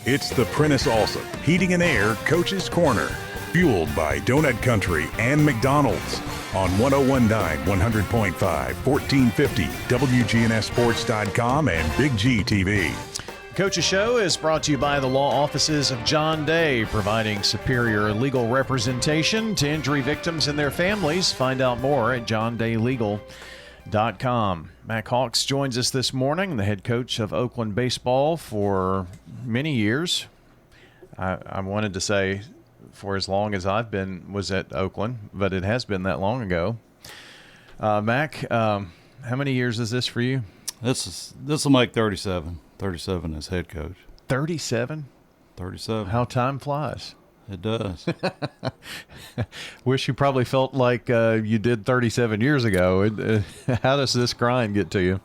It's the Prentice Allsup Heating and Air Coach's Corner, fueled by Donut Country and McDonald's on 101.9, 100.5, 1450, WGNSSports.com, and Big G TV. Coach's Show is brought to you by the law offices of John Day, providing superior legal representation to injury victims and their families. Find out more at johndaylegal.com. Mack Hawks joins us this morning, the head coach of Oakland baseball for many years. I wanted to say for as long as I've was at Oakland, but it has been that long ago. Mack, how many years is this for you? This will make 37. 37 as head coach. 37? 37. How time flies. It does. Wish you probably felt like you did 37 years ago. How does this grind get to you?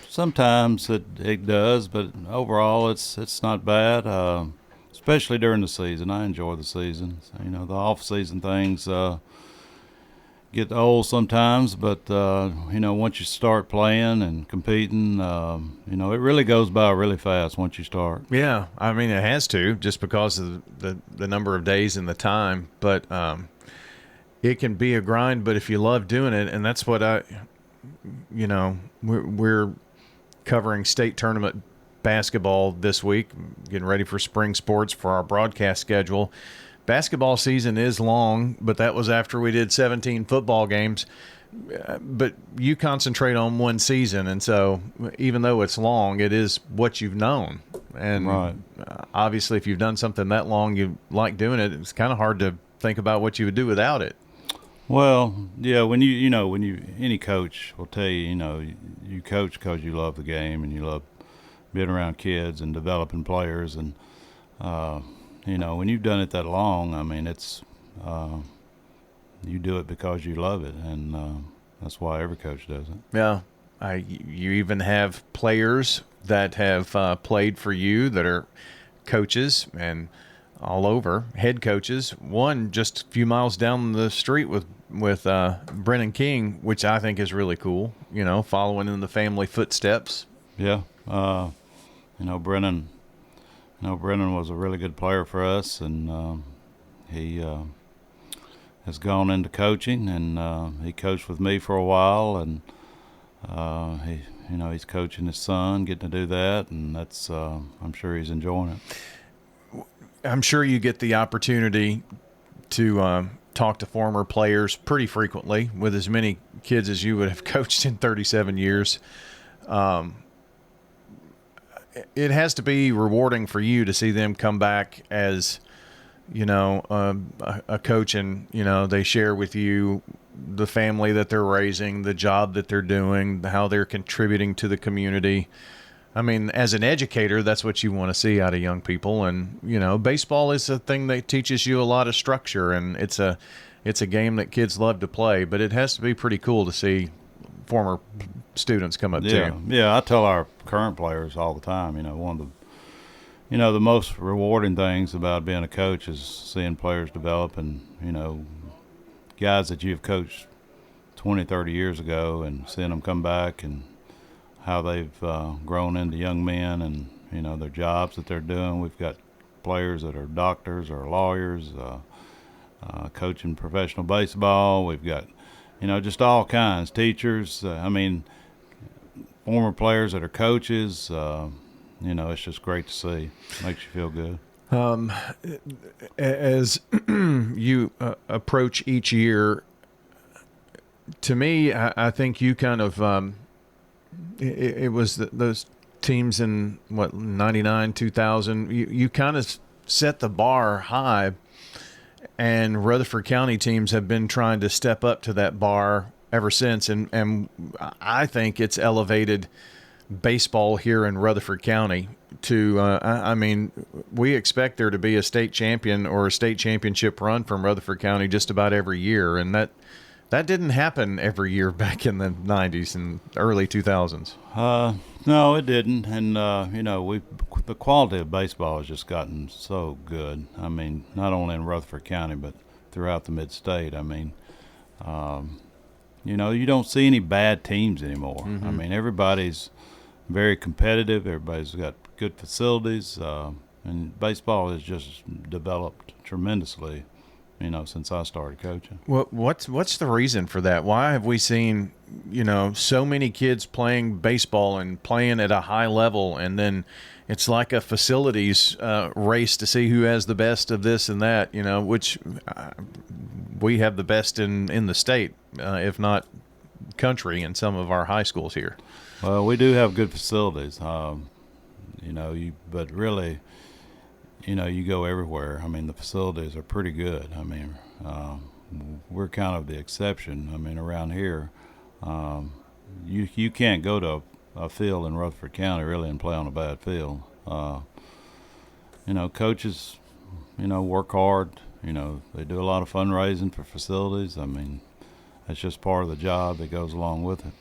Sometimes it does, but overall it's not bad, especially during the season. I enjoy the season. So, the off-season things get old sometimes, but once you start playing and competing, it really goes by really fast once you start. Yeah, I mean it has to, just because of the number of days and the time. But it can be a grind. But if you love doing it, and that's what we're covering state tournament basketball this week, getting ready for spring sports for our broadcast schedule. Basketball season is long, but that was after we did 17 football games. But you concentrate on one season, and so even though it's long, it is what you've known. And right. Obviously, if you've done something that long, you like doing it, it's kind of hard to think about what you would do without it. Well, yeah, when any coach will tell you, you coach because you love the game and you love being around kids and developing players, and when you've done it that long, I mean, it's you do it because you love it, and that's why every coach does it. Yeah, you even have players that have played for you that are coaches and all over, head coaches. One just a few miles down the street with Brennan King, which I think is really cool. Following in the family footsteps. Yeah, Brennan. Brennan was a really good player for us, and he has gone into coaching, and he coached with me for a while, and he's coaching his son, getting to do that, and that's I'm sure he's enjoying it. I'm sure you get the opportunity to talk to former players pretty frequently, with as many kids as you would have coached in 37 years. It has to be rewarding for you to see them come back as, a coach, and, they share with you the family that they're raising, the job that they're doing, how they're contributing to the community. I mean, as an educator, that's what you want to see out of young people. And, baseball is a thing that teaches you a lot of structure, and it's a game that kids love to play, but it has to be pretty cool to see former students come up to you. Yeah, I tell our current players all the time, one of the most rewarding things about being a coach is seeing players develop, and, guys that you've coached 20, 30 years ago, and seeing them come back and how they've grown into young men, and, their jobs that they're doing. We've got players that are doctors or lawyers, coaching professional baseball. We've got, just all kinds, teachers. Former players that are coaches. It's just great to see. Makes you feel good. As you approach each year, to me, I think you kind of it was those teams in 99, 2000. You kind of set the bar high, and Rutherford County teams have been trying to step up to that bar ever since, and I think it's elevated baseball here in Rutherford County to we expect there to be a state champion or a state championship run from Rutherford County just about every year, and that didn't happen every year back in the 90s and early 2000s. No, it didn't, and the quality of baseball has just gotten so good. I mean, not only in Rutherford County but throughout the mid-state. You don't see any bad teams anymore. Mm-hmm. Everybody's very competitive. Everybody's got good facilities, and baseball has just developed tremendously, since I started coaching. What's the reason for that? Why have we seen, so many kids playing baseball and playing at a high level, and then it's like a facilities race to see who has the best of this and that, which we have the best in the state, if not country, in some of our high schools here. Well, we do have good facilities, but really, you go everywhere. I mean, the facilities are pretty good. I mean, we're kind of the exception. I mean, around here, you can't go to a field in Rutherford County really and play on a bad field. Coaches, work hard. They do a lot of fundraising for facilities. I mean, that's just part of the job that goes along with it.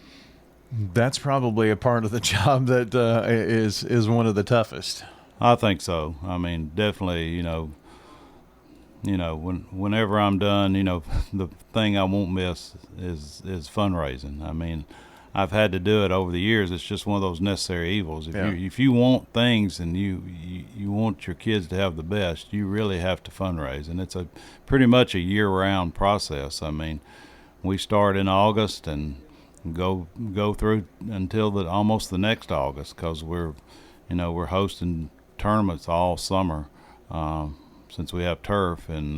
That's probably a part of the job that is one of the toughest. I think so. I mean, definitely, whenever I'm done, the thing I won't miss is fundraising. I mean, I've had to do it over the years. It's just one of those necessary evils. If you want things and you want your kids to have the best, you really have to fundraise, and it's pretty much a year-round process. I mean, we start in August and go through until almost the next August, because we're hosting tournaments all summer since we have turf, and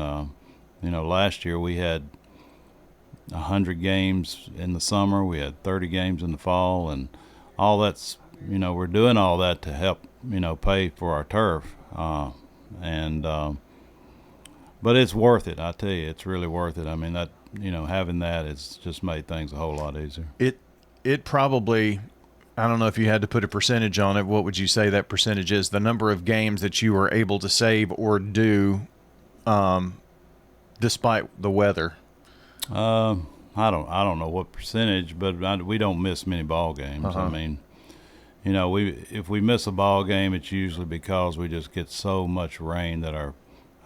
last year we had 100 games in the summer, we had 30 games in the fall, and all that's we're doing all that to help pay for our turf, but it's worth it. I tell you, it's really worth it. I mean, that having that has just made things a whole lot easier. It probably, I don't know if you had to put a percentage on it, what would you say that percentage is? The number of games that you were able to save or do despite the weather? I don't know what percentage, but we don't miss many ball games. I mean, if we miss a ball game, it's usually because we just get so much rain that our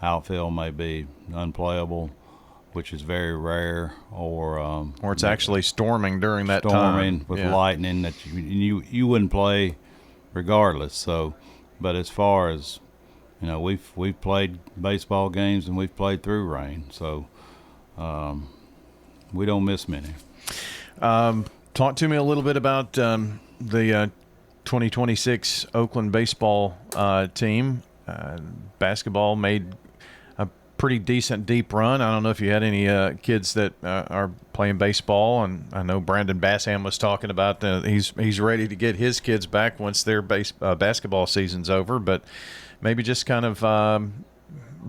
outfield may be unplayable, which is very rare, or it's actually storming during that time. Storming with lightning that you wouldn't play regardless. So, but as far as we've played baseball games and we've played through rain, so we don't miss many. Talk to me a little bit about the 2026 Oakland baseball team. Basketball made a pretty decent deep run. I don't know if you had any kids that are playing baseball, and I know Brandon Bassham was talking about he's ready to get his kids back once their basketball season's over, but maybe just kind of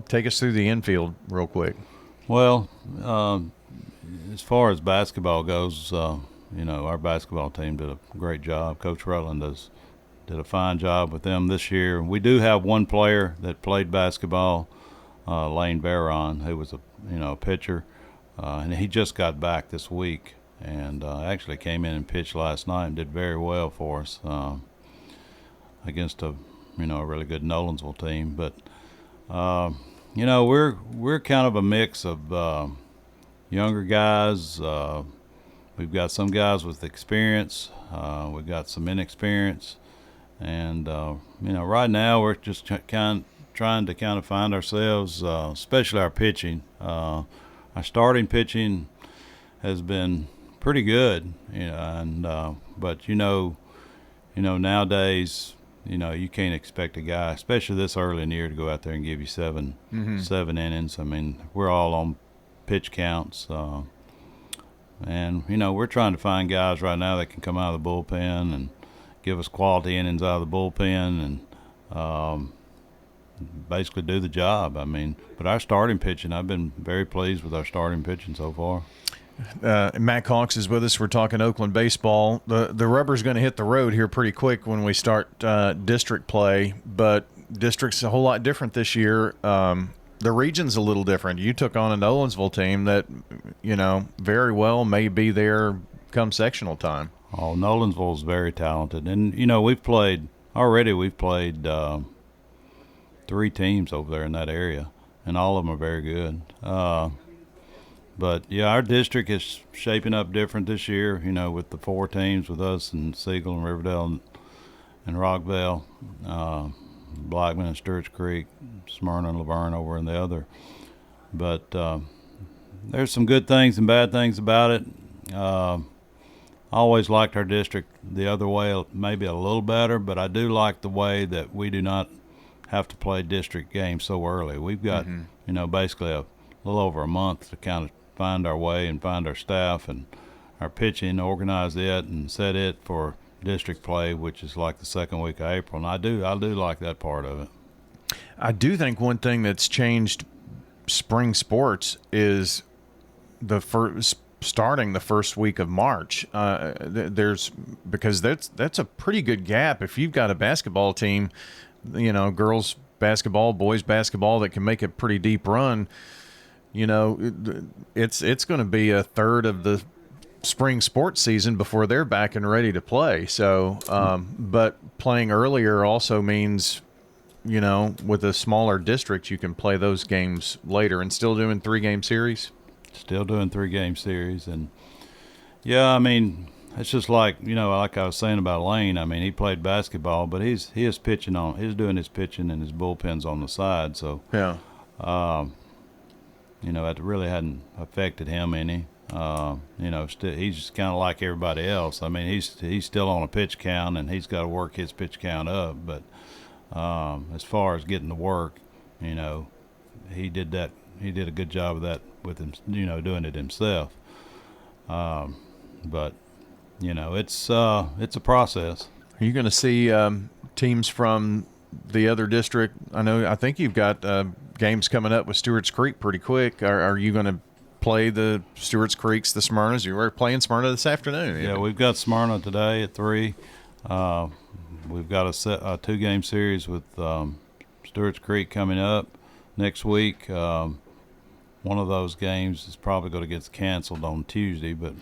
take us through the infield real quick. Well, as far as basketball goes, our basketball team did a great job. Coach Rutland did a fine job with them this year. We do have one player that played basketball, Lane Barron, who was a pitcher, and he just got back this week, and actually came in and pitched last night and did very well for us against a really good Nolensville team. But we're kind of a mix of younger guys. We've got some guys with experience. We've got some inexperience. And, right now we're just trying to find ourselves, especially our pitching. Our starting pitching has been pretty good, but nowadays, you can't expect a guy, especially this early in the year, to go out there and give you seven innings. I mean, we're all on pitch counts, and we're trying to find guys right now that can come out of the bullpen and give us quality innings out of the bullpen and basically do the job. I mean, but our starting pitching, I've been very pleased with our starting pitching so far. Mack Hawks is with us. We're talking Oakland baseball. The rubber's going to hit the road here pretty quick when we start district play, but district's a whole lot different this year. The region's a little different. You took on a Nolensville team that, very well may be there come sectional time. Oh, Nolensville's very talented. And, we've played 3 teams over there in that area, and all of them are very good. But, yeah, our district is shaping up different this year, with the 4 teams with us and Siegel and Riverdale. and Rockville, Blackman and Stewart's Creek, Smyrna and Laverne over in the other. But there's some good things and bad things about it. I always liked our district the other way, maybe a little better, but I do like the way that we do not have to play district games so early. We've got, basically a little over a month to kind of find our way and find our staff and our pitching, organize it and set it for district play, which is like the second week of April. And I do like that part of it. I do think one thing that's changed spring sports is starting the first week of March. Because that's a pretty good gap. If you've got a basketball team, girls basketball, boys basketball that can make a pretty deep run, it's going to be a third of the spring sports season before they're back and ready to play. So, but playing earlier also means, with a smaller district, you can play those games later and still doing 3-game series. Still doing 3-game series. And yeah, I mean, it's just like, like I was saying about Lane. I mean, he played basketball, but he's doing his pitching and his bullpens on the side. So, yeah. It really hadn't affected him any. He's just kind of like everybody else. I mean, he's still on a pitch count, and he's got to work his pitch count up. But as far as getting to work, he did that. He did a good job of that with him, doing it himself. But it's a process. Are you going to see teams from the other district? I think you've got games coming up with Stewart's Creek pretty quick. Are you going to play the Stewart's Creeks, the Smyrnas? You were playing Smyrna this afternoon. Yeah, we've got Smyrna today at 3. We've got a 2-game series with Stewart's Creek coming up next week. One of those games is probably going to get canceled on Tuesday, but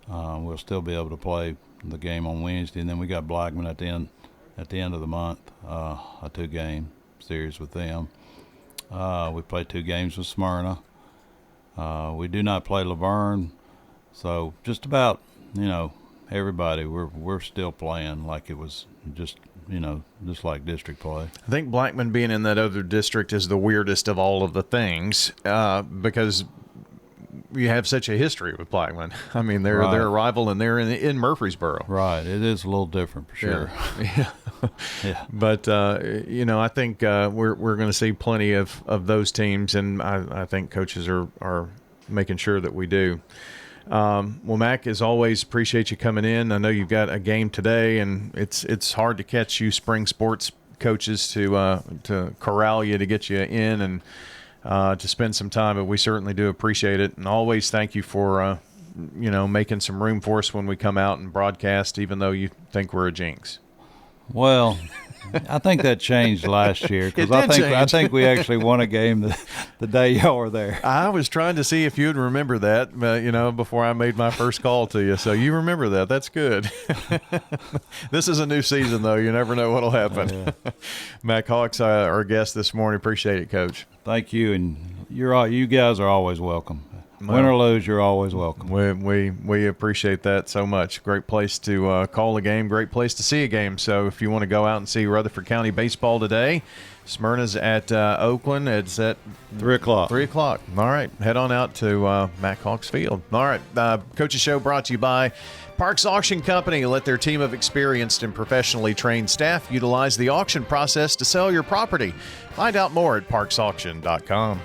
we'll still be able to play the game on Wednesday. And then we got Blackman at the end of the month, a 2-game series with them. We play 2 games with Smyrna. We do not play Laverne, so just about everybody we're still playing like it was just like district play. I think Blackman being in that other district is the weirdest of all of the things because you have such a history with Blackman. I mean, they're a rival, and they're in Murfreesboro. Right. It is a little different for sure. Yeah. Yeah. But I think we're going to see plenty of those teams, and I think coaches are making sure that we do. Well, Mack, as always, appreciate you coming in. I know you've got a game today, and it's hard to catch you spring sports coaches to corral you to get you in and to spend some time, but we certainly do appreciate it. And always thank you for making some room for us when we come out and broadcast, even though you think we're a jinx. Well, I think that changed last year because I think we actually won a game the day y'all were there. I was trying to see if you'd remember that, before I made my first call to you. So you remember that. That's good. This is a new season, though. You never know what'll happen. Yeah. Mack Hawks, our guest this morning. Appreciate it, Coach. Thank you, and you guys are always welcome. Win or lose, you're always welcome. We appreciate that so much. Great place to call a game, great place to see a game. So if you want to go out and see Rutherford County baseball today, Smyrna's at Oakland. It's at 3 o'clock. 3 o'clock. All right. Head on out to Mack Hawks Field. All right. Coach's Show brought to you by Parks Auction Company. Let their team of experienced and professionally trained staff utilize the auction process to sell your property. Find out more at parksauction.com.